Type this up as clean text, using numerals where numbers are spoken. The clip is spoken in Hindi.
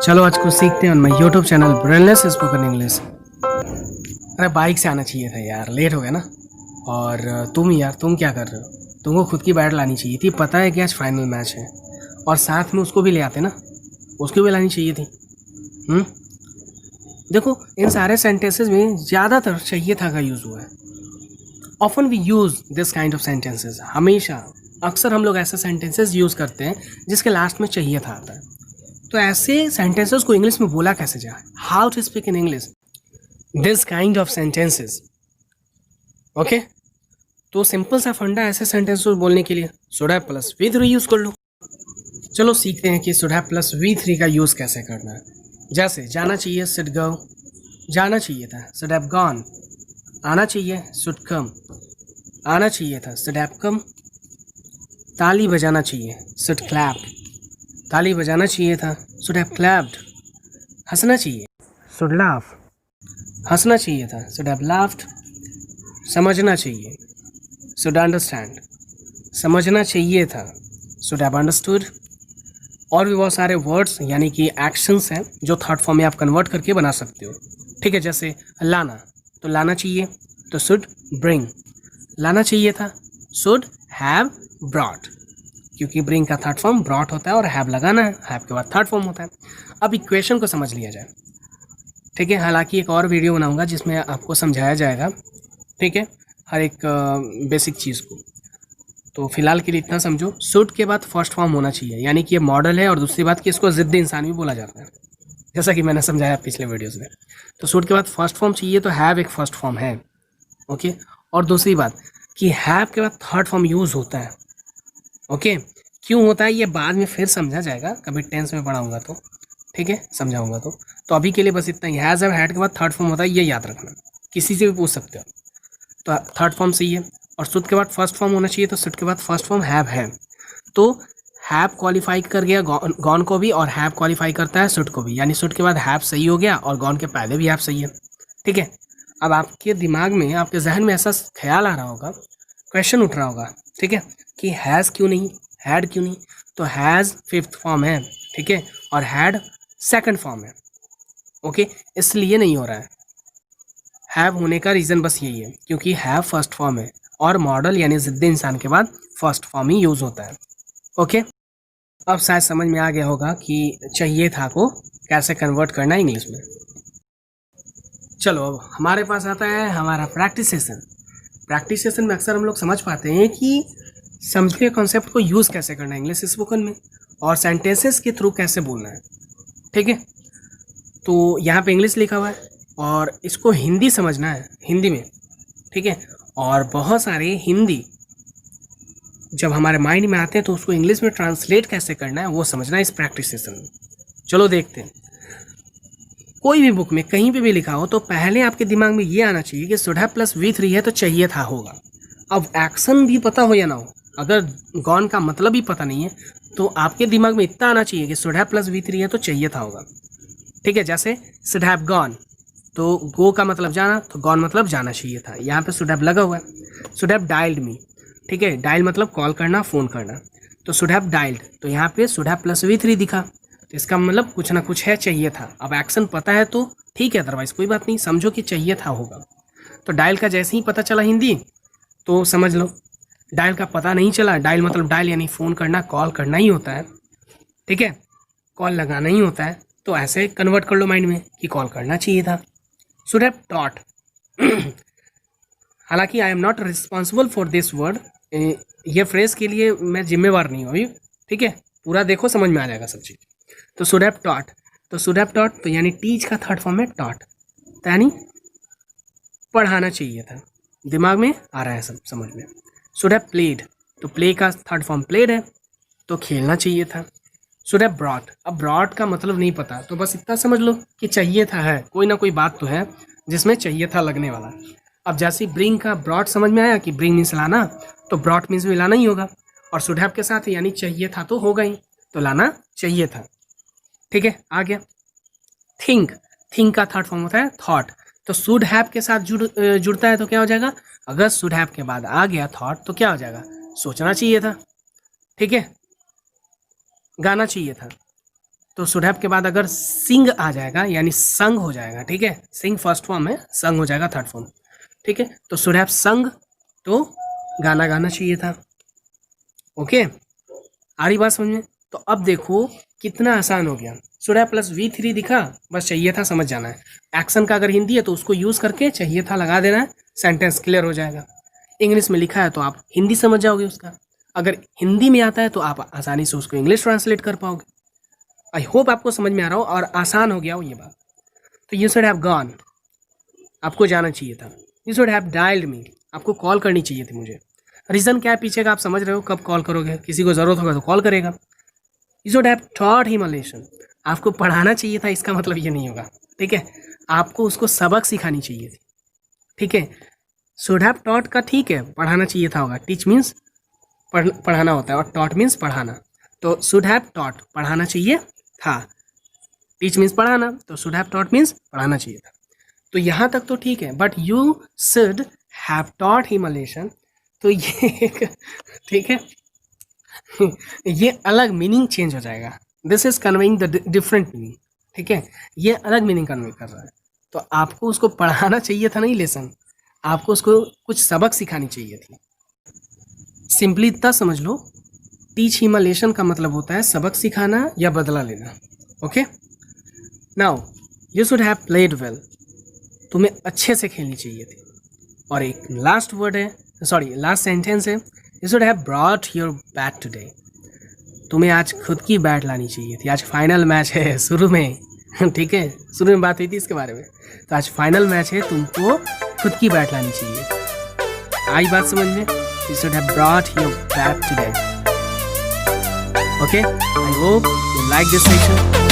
चलो आज कुछ सीखते हैं मैं YouTube channel brainless spoken English. अरे बाइक से आना चाहिए था यार, लेट हो गया ना। और तुम क्या कर रहे हो? तुमको खुद की बैट लानी चाहिए थी, पता है कि आज फाइनल मैच है। और साथ में उसको भी ले आते ना, उसको भी लानी चाहिए थी। हम्म देखो, इन सारे सेंटेंसेस में ज़्यादातर चाहिए था का यूज़ हुआ है। Often we use this kind of sentences, हमेशा अक्सर हम लोग ऐसे सेंटेंसेस यूज़ करते हैं जिसके लास्ट में चाहिए था आता है। तो ऐसे सेंटेंसेस को इंग्लिश में बोला कैसे जाए? How to speak in English this kind of sentences. Okay, तो सिंपल सा फंडा ऐसे सेंटेंसेस बोलने के लिए should have plus V three use कर लो। चलो सीखते हैं कि should have plus V three का यूज कैसे करना है। जैसे जाना चाहिए शुड गो, जाना चाहिए था शुड हैव गॉन। आना चाहिए शुड कम, आना चाहिए था शुड हैव कम। ताली बजाना चाहिए शुड क्लैप, ताली बजाना चाहिए था शुड हैव क्लैप्ड। हंसना चाहिए शुड लाफ, हंसना चाहिए था शुड हैव लाफ्ड। समझना चाहिए शुड अंडरस्टैंड, समझना चाहिए था शुड हैव अंडरस्टूड। और भी बहुत सारे वर्ड्स यानी कि एक्शंस हैं जो थर्ड फॉर्म में आप कन्वर्ट करके बना सकते हो। ठीक है, जैसे लाना, तो लाना चाहिए तो शुड ब्रिंग, लाना चाहिए था शुड हैव ब्रॉट, क्योंकि ब्रिंग का थर्ड फॉर्म ब्रॉट होता है और हैव लगाना है, हैव के बाद थर्ड फॉर्म होता है। अब इक्वेशन को समझ लिया जाए। ठीक है, हालांकि एक और वीडियो बनाऊंगा जिसमें आपको समझाया जाएगा, ठीक है, हर एक बेसिक चीज़ को। तो फिलहाल के लिए इतना समझो, शुड के बाद फर्स्ट फॉर्म होना चाहिए, यानी कि ये मॉडल है। और दूसरी बात कि इसको ज़िद्दी इंसान भी बोला जाता है, जैसा कि मैंने समझाया पिछले वीडियोज़ में। तो शुड के बाद फर्स्ट फॉर्म चाहिए, तो हैव एक फर्स्ट फॉर्म है। ओके, और दूसरी बात कि हैव के बाद थर्ड फॉर्म यूज़ होता है। ओके, क्यों होता है ये बाद में फिर समझा जाएगा, कभी टेंस में पढ़ाऊंगा तो, ठीक है, समझाऊंगा तो अभी के लिए बस इतना ही। हैज़ और हैड के बाद थर्ड फॉर्म होता है, ये याद रखना, किसी से भी पूछ सकते हो। तो थर्ड फॉर्म सही है। और शुड के बाद फर्स्ट फॉर्म होना चाहिए, तो शुड के बाद फर्स्ट फॉर्म हैव है। तो हैव क्वालिफाई कर गया गॉन को भी, और हैव क्वालिफाई करता है शुड को भी, यानी शुड के बाद हैव सही हो गया और गॉन के पहले भी हैव सही है। ठीक है, अब आपके दिमाग में, आपके जहन में ऐसा ख्याल आ रहा होगा, क्वेश्चन उठ रहा होगा, ठीक है, कि हैज़ क्यों नहीं, हैड क्यों नहीं? तो हैज़ फिफ्थ फॉर्म है, ठीक है, और हैड सेकंड फॉर्म है। ओके, इसलिए नहीं हो रहा है। हैव होने का रीज़न बस यही है, क्योंकि हैव फर्स्ट फॉर्म है और मॉडल यानी ज़िद्दी इंसान के बाद फर्स्ट फॉर्म ही यूज़ होता है। ओके, अब शायद समझ में आ गया होगा कि चाहिए था को कैसे कन्वर्ट करना है इंग्लिश में। चलो अब हमारे पास आता है हमारा प्रैक्टिस सेशन। प्रैक्टिस सेशन में अक्सर हम लोग समझ पाते हैं कि समझे कॉन्सेप्ट को यूज़ कैसे करना है इंग्लिश स्पोकन में, और सेंटेंसेस के थ्रू कैसे बोलना है। ठीक है, तो यहाँ पे इंग्लिश लिखा हुआ है और इसको हिंदी समझना है, हिंदी में। ठीक है, और बहुत सारे हिंदी जब हमारे माइंड में आते हैं तो उसको इंग्लिश में ट्रांसलेट कैसे करना है वो समझना है इस प्रैक्टिस सेशन में। चलो देखते हैं। कोई भी बुक में कहीं पे भी लिखा हो तो पहले आपके दिमाग में ये आना चाहिए कि should have plus V three है तो चाहिए था होगा। अब एक्शन भी पता हो या ना हो, अगर गॉन का मतलब भी पता नहीं है तो आपके दिमाग में इतना आना चाहिए कि should have plus V three है तो चाहिए था होगा। ठीक है, जैसे शुड हैव गॉन, तो गो का मतलब जाना, तो गॉन मतलब जाना चाहिए था। यहाँ पे शुड हैव लगा हुआ है। शुड हैव डायल्ड मी, ठीक है, डायल मतलब कॉल करना, फ़ोन करना, तो शुड हैव डायल्ड, तो यहाँ पे should have plus V three दिखा, तो इसका मतलब कुछ ना कुछ है, चाहिए था। अब एक्शन पता है तो ठीक है, अदरवाइज कोई बात नहीं, समझो कि चाहिए था होगा। तो डायल का जैसे ही पता चला हिंदी तो समझ लो, डायल का पता नहीं चला, डायल मतलब डायल यानी फ़ोन करना, कॉल करना ही होता है। ठीक है, कॉल लगाना ही होता है, तो ऐसे कन्वर्ट कर लो माइंड में कि कॉल करना चाहिए था। शुड हैव टॉट, हालांकि I am not responsible for this word, ये फ्रेज के लिए मैं जिम्मेवार नहीं हूँ। ठीक है, पूरा देखो समझ में आ जाएगा सब चीज़। तो शुड हैव टॉट, तो शुड हैव टॉट तो यानी टीच का थर्ड फॉर्म है टॉट, तो यानी पढ़ाना चाहिए था। दिमाग में आ रहा है सब समझ में। शुड हैव प्लेड, तो प्ले का थर्ड फॉर्म प्लेड है, तो खेलना चाहिए था। शुड हैव ब्रॉट, अब ब्रॉट का मतलब नहीं पता तो बस इतना समझ लो कि चाहिए था है, कोई ना कोई बात तो है जिसमें चाहिए था लगने वाला। अब जैसे ब्रिंग का ब्रॉट समझ में आया कि ब्रिंग मीन्स लाना, तो ब्रॉट मीन्स भी लाना ही होगा, और शुड हैव के साथ यानी चाहिए था तो होगा ही, तो लाना चाहिए था। ठीक है, आ गया। थिंक, थिंक का थर्ड फॉर्म होता है थॉट, तो शुड हैव के साथ जुड़ता है तो क्या हो जाएगा, अगर शुड हैव के बाद आ गया थॉट तो क्या हो जाएगा, सोचना चाहिए था। ठीक है, गाना चाहिए था, तो शुड हैव के बाद अगर सिंग आ जाएगा यानी संग हो जाएगा, ठीक है, सिंग फर्स्ट फॉर्म है, संग हो जाएगा थर्ड फॉर्म, ठीक है। तो शुड हैव संग तो गाना गाना चाहिए था। ओके, आ रही बात समझ में? तो अब देखो कितना आसान हो गया। शुड हैव प्लस V3 दिखा, बस चाहिए था समझ जाना है। एक्शन का अगर हिंदी है तो उसको यूज़ करके चाहिए था लगा देना है, सेंटेंस क्लियर हो जाएगा। इंग्लिश में लिखा है तो आप हिंदी समझ जाओगे उसका, अगर हिंदी में आता है तो आप आसानी से उसको इंग्लिश ट्रांसलेट कर पाओगे। आई होप आपको समझ में आ रहा हो और आसान हो गया हो ये बात। तो यू शुड हैव गॉन, आपको जाना चाहिए था। यू शुड हैव डायल्ड मी, आपको कॉल करनी चाहिए थी मुझे। रीज़न क्या है पीछे का आप समझ रहे हो, कब कॉल करोगे, किसी को ज़रूरत होगा तो कॉल करेगा। You should have taught him a lesson, आपको पढ़ाना चाहिए था, इसका मतलब ये नहीं होगा, ठीक है, आपको उसको सबक सिखानी चाहिए थी, ठीक है। शुड हैव टॉट का ठीक है, पढ़ाना चाहिए था होगा, टीच मीन्स पढ़ाना होता है और टॉट मीन्स पढ़ाना। तो शुड हैव टॉट पढ़ाना चाहिए था, टीच मीन्स पढ़ाना, तो शुड हैव टॉट मीन्स पढ़ाना चाहिए था। तो यहाँ तक तो ठीक है, but you should have taught him a lesson, तो ये एक ठीक है ये अलग मीनिंग चेंज हो जाएगा। This is conveying the different meaning, ठीक है, ये अलग मीनिंग कन्वे कर रहा है। तो आपको उसको पढ़ाना चाहिए था नहीं लेसन, आपको उसको कुछ सबक सिखानी चाहिए थी। सिंपली इतना समझ लो, टीच हिम अ लेसन का मतलब होता है सबक सिखाना या बदला लेना। Okay, now you should have played well, तुम्हें अच्छे से खेलनी चाहिए थी। और एक लास्ट वर्ड है, सॉरी लास्ट सेंटेंस है, you should have brought your bat today, तुम्हें आज खुद की बैट लानी चाहिए थी। आज फाइनल मैच है शुरू में ठीक है, शुरू में बात हुई थी इसके बारे में, तो आज फाइनल मैच है, तुमको खुद की बैट लानी चाहिए। आई बात समझ में? You should have brought your bat today. Okay, I hope you like this session.